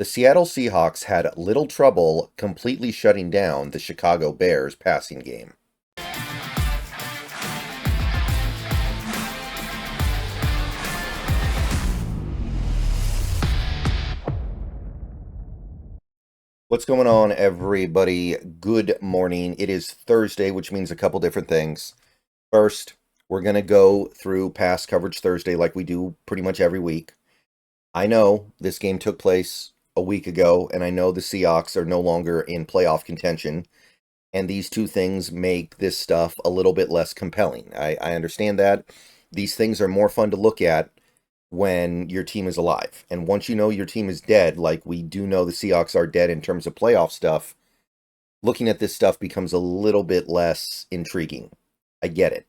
The Seattle Seahawks had little trouble completely shutting down the Chicago Bears passing game. What's going on, everybody? Good morning. It is Thursday, which means a couple different things. First, we're going to go through pass coverage Thursday like we do pretty much every week. I know this game took place a week ago, and I know the Seahawks are no longer in playoff contention, and these two things make this stuff a little bit less compelling. I understand that. These things are more fun to look at when your team is alive. And once you know your team is dead, like we do know the Seahawks are dead in terms of playoff stuff, looking at this stuff becomes a little bit less intriguing. I get it.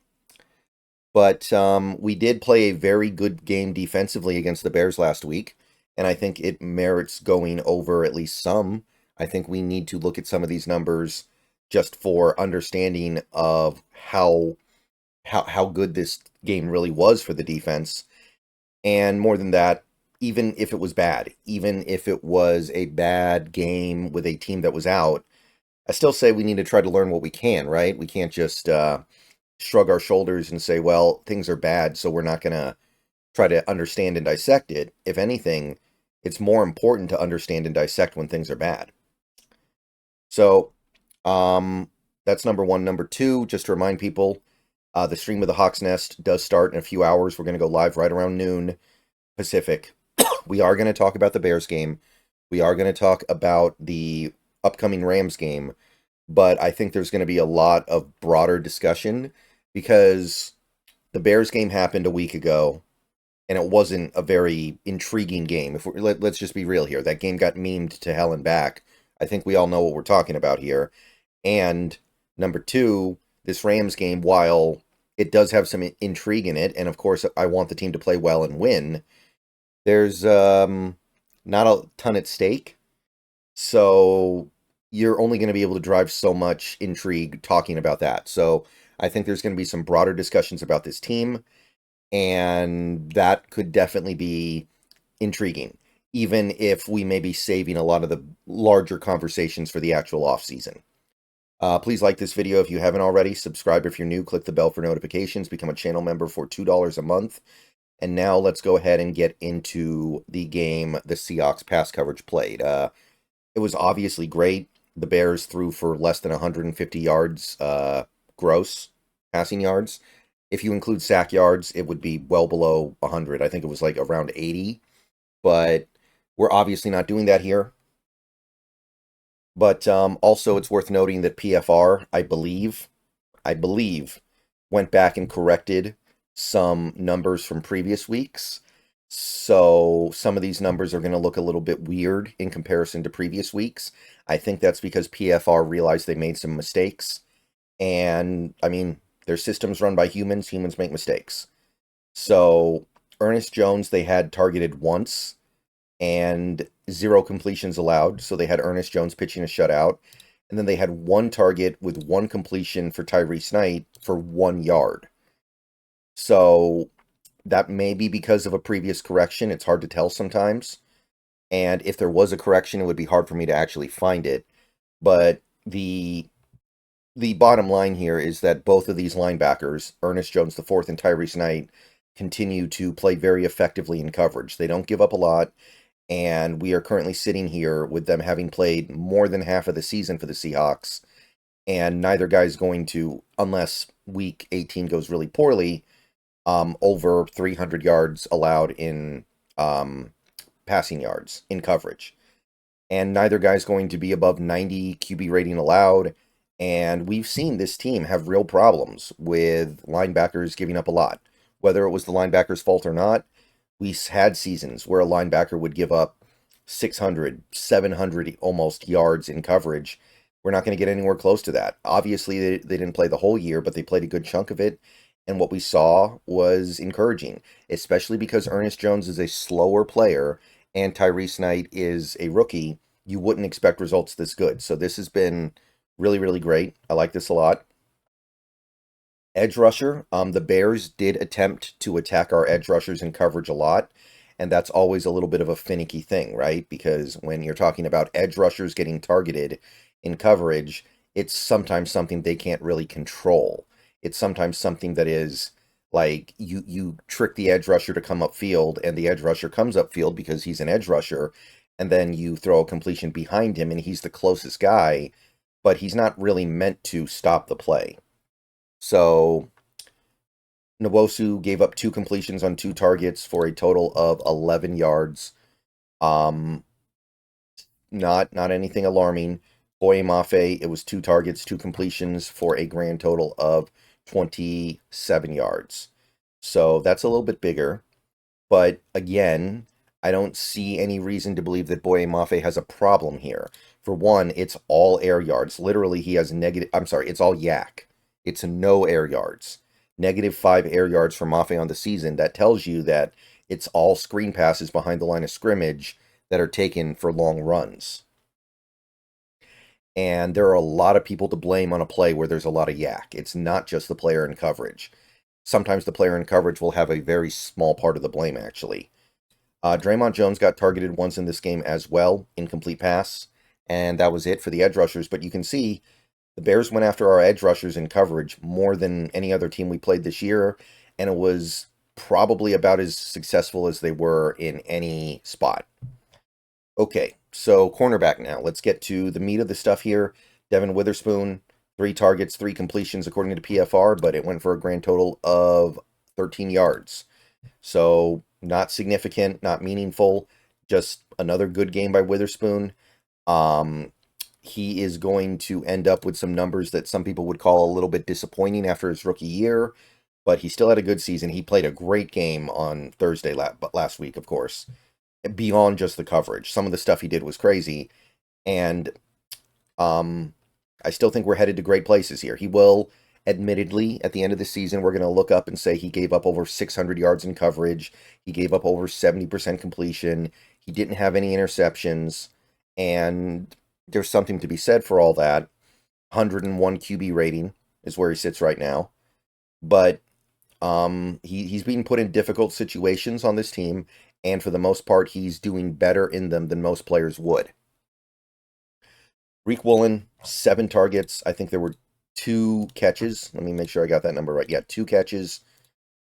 But we did play a very good game defensively against the Bears last week, and I think it merits going over at least some. I think we need to look at some of these numbers just for understanding of how good this game really was for the defense. And more than that, even if it was bad, even if it was a bad game with a team that was out, I still say we need to try to learn what we can, right? We can't just shrug our shoulders and say, well, things are bad, so we're not going to try to understand and dissect it. If anything, it's more important to understand and dissect when things are bad. So that's number one. Number two, just to remind people, the stream of the Hawk's Nest does start in a few hours. We're going to go live right around noon Pacific. We are going to talk about the Bears game. We are going to talk about the upcoming Rams game. But I think there's going to be a lot of broader discussion because the Bears game happened a week ago, and it wasn't a very intriguing game. Let's just be real here. That game got memed to hell and back. I think we all know what we're talking about here. And number two, this Rams game, while it does have some intrigue in it, and of course I want the team to play well and win, there's not a ton at stake. So you're only going to be able to drive so much intrigue talking about that. So I think there's going to be some broader discussions about this team, and that could definitely be intriguing, even if we may be saving a lot of the larger conversations for the actual offseason. Please like this video if you haven't already. Subscribe if you're new. Click the bell for notifications. Become a channel member for $2 a month. And now let's go ahead and get into the game the Seahawks pass coverage played. It was obviously great. The Bears threw for less than 150 yards gross passing yards. If you include sack yards, it would be well below 100. I think it was like around 80. But we're obviously not doing that here. But also it's worth noting that PFR, I believe, went back and corrected some numbers from previous weeks. So some of these numbers are going to look a little bit weird in comparison to previous weeks. I think that's because PFR realized they made some mistakes. And, I mean, their system's run by humans. Humans make mistakes. So Ernest Jones, they had targeted once and 0 completions allowed. So they had Ernest Jones pitching a shutout. And then they had 1 target with 1 completion for Tyrese Knight for 1 yard. So that may be because of a previous correction. It's hard to tell sometimes. And if there was a correction, it would be hard for me to actually find it. But the bottom line here is that both of these linebackers, Ernest Jones IV and Tyrese Knight, continue to play very effectively in coverage. They don't give up a lot. And we are currently sitting here with them having played more than half of the season for the Seahawks. And neither guy's going to, unless week 18 goes really poorly, over 300 yards allowed in passing yards in coverage. And neither guy's going to be above 90 QB rating allowed. And we've seen this team have real problems with linebackers giving up a lot. Whether it was the linebacker's fault or not, we had seasons where a linebacker would give up 600, 700 almost yards in coverage. We're not going to get anywhere close to that. Obviously, they didn't play the whole year, but they played a good chunk of it. And what we saw was encouraging, especially because Ernest Jones is a slower player and Tyrese Knight is a rookie. You wouldn't expect results this good. So this has been really, really great. I like this a lot. Edge rusher. The Bears did attempt to attack our edge rushers in coverage a lot. And that's always a little bit of a finicky thing, right? Because when you're talking about edge rushers getting targeted in coverage, it's sometimes something they can't really control. It's sometimes something that is like you trick the edge rusher to come upfield, and the edge rusher comes upfield because he's an edge rusher, and then you throw a completion behind him, and he's the closest guy, but he's not really meant to stop the play. So Nwosu gave up 2 completions on 2 targets for a total of 11 yards. Um, not anything alarming. Boye Mafe, it was 2 targets, 2 completions for a grand total of 27 yards. So that's a little bit bigger. But again, I don't see any reason to believe that Boye Mafe has a problem here. For one, it's all air yards. Literally, he has it's all yak. It's no air yards. -5 air yards for Mafe on the season. That tells you that it's all screen passes behind the line of scrimmage that are taken for long runs. And there are a lot of people to blame on a play where there's a lot of yak. It's not just the player in coverage. Sometimes the player in coverage will have a very small part of the blame, actually. Draymond Jones got targeted once in this game as well, incomplete pass, and that was it for the edge rushers. But you can see the Bears went after our edge rushers in coverage more than any other team we played this year, and it was probably about as successful as they were in any spot. Okay, so cornerback now. Let's get to the meat of the stuff here. Devin Witherspoon, 3 targets, 3 completions according to PFR, but it went for a grand total of 13 yards. So not significant, not meaningful, just another good game by Witherspoon. He is going to end up with some numbers that some people would call a little bit disappointing after his rookie year, but he still had a good season. He played a great game on Thursday last week, of course, beyond just the coverage. Some of the stuff he did was crazy, and I still think we're headed to great places here. He will, admittedly, at the end of the season, we're going to look up and say he gave up over 600 yards in coverage. He gave up over 70% completion. He didn't have any interceptions, and there's something to be said for all that. 101 QB rating is where he sits right now. But he's being put in difficult situations on this team, and for the most part, he's doing better in them than most players would. Riq Woolen, 7 targets. I think there were 2 catches. Let me make sure I got that number right. Yeah, 2 catches.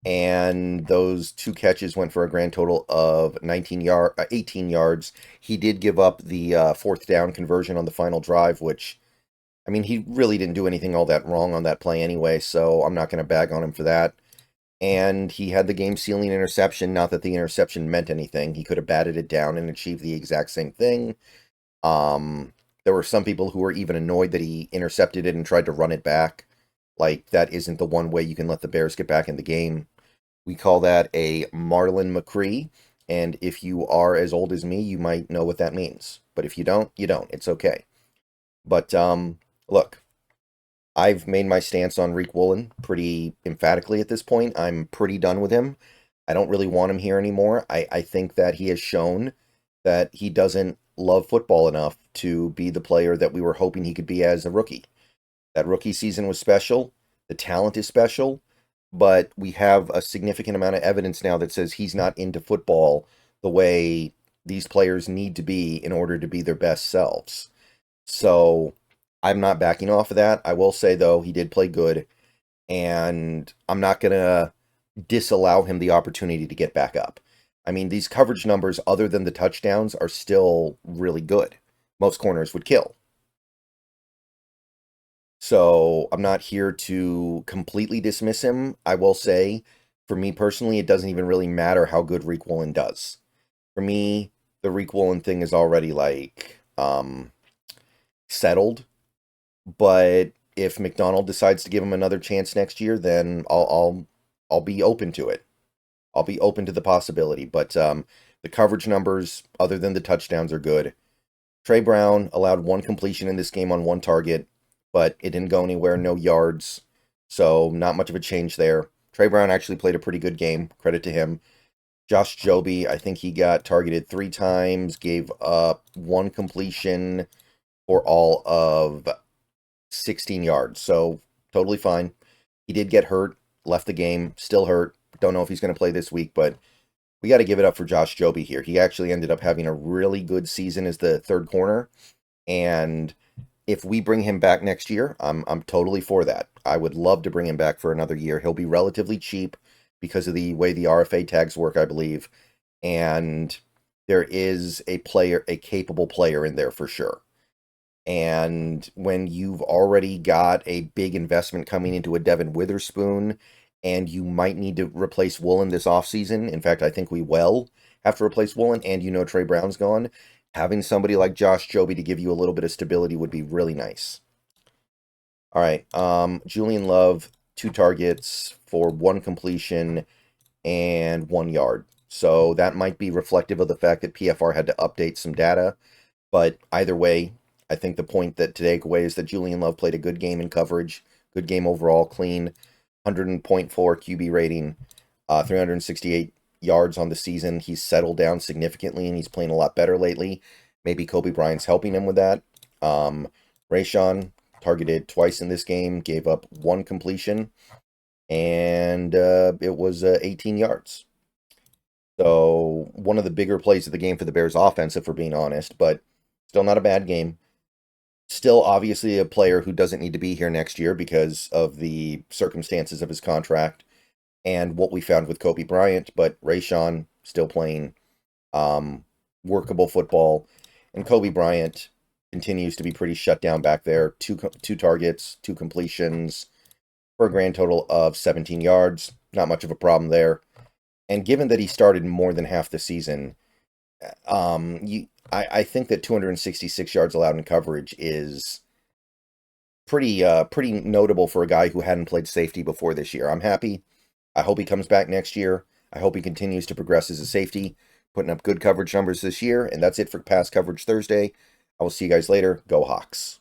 And those 2 catches went for a grand total of 18 yards. He did give up the 4th down conversion on the final drive, which, I mean, he really didn't do anything all that wrong on that play anyway, so I'm not going to bag on him for that. And he had the game-sealing interception. Not that the interception meant anything. He could have batted it down and achieved the exact same thing. There were some people who were even annoyed that he intercepted it and tried to run it back. Like, that isn't the one way you can let the Bears get back in the game. We call that a Marlon McCree, and if you are as old as me, you might know what that means. But if you don't, you don't. It's okay. But, look, I've made my stance on Riq Woolen pretty emphatically at this point. I'm pretty done with him. I don't really want him here anymore. I think that he has shown that he doesn't love football enough to be the player that we were hoping he could be as a rookie. That rookie season was special. The talent is special. But we have a significant amount of evidence now that says he's not into football the way these players need to be in order to be their best selves. So I'm not backing off of that. I will say, though, he did play good, and I'm not going to disallow him the opportunity to get back up. I mean, these coverage numbers, other than the touchdowns, are still really good. Most corners would kill. So I'm not here to completely dismiss him. I will say, for me personally, it doesn't even really matter how good Riq Woolen does. For me, the Riq Woolen thing is already like settled. But if McDonald decides to give him another chance next year, then I'll be open to it. I'll be open to the possibility. But the coverage numbers, other than the touchdowns, are good. Trey Brown allowed 1 completion in this game on 1 target, but it didn't go anywhere, no yards. So not much of a change there. Trey Brown actually played a pretty good game. Credit to him. Josh Joby, I think he got targeted 3 times, gave up 1 completion for all of 16 yards. So totally fine. He did get hurt, left the game, still hurt. Don't know if he's going to play this week, but we got to give it up for Josh Joby here. He actually ended up having a really good season as the third corner, and if we bring him back next year, I'm totally for that. I would love to bring him back for another year. He'll be relatively cheap because of the way the RFA tags work, I believe, and there is a capable player in there for sure. And when you've already got a big investment coming into a Devin Witherspoon, and you might need to replace Woolen this offseason, in fact, I think we will have to replace Woolen, and Trey Brown's gone, having somebody like Josh Joby to give you a little bit of stability would be really nice. All right, Julian Love, 2 targets for 1 completion and 1 yard. So that might be reflective of the fact that PFR had to update some data. But either way, I think the point that to take away is that Julian Love played a good game in coverage, good game overall, clean, 100.4 QB rating, 368 yards on the season. He's settled down significantly, and he's playing a lot better lately. Maybe Kobe Bryant's helping him with that. Rayshawn targeted twice in this game, gave up 1 completion, and it was 18 yards. So one of the bigger plays of the game for the Bears offense, if we're being honest, but still not a bad game. Still, obviously, a player who doesn't need to be here next year because of the circumstances of his contract and what we found with Kobe Bryant. But Rayshawn still playing workable football, and Kobe Bryant continues to be pretty shut down back there. Two targets, 2 completions for a grand total of 17 yards. Not much of a problem there. And given that he started more than half the season, I think that 266 yards allowed in coverage is pretty notable for a guy who hadn't played safety before this year. I'm happy. I hope he comes back next year. I hope he continues to progress as a safety, putting up good coverage numbers this year. And that's it for Pass Coverage Thursday. I will see you guys later. Go Hawks.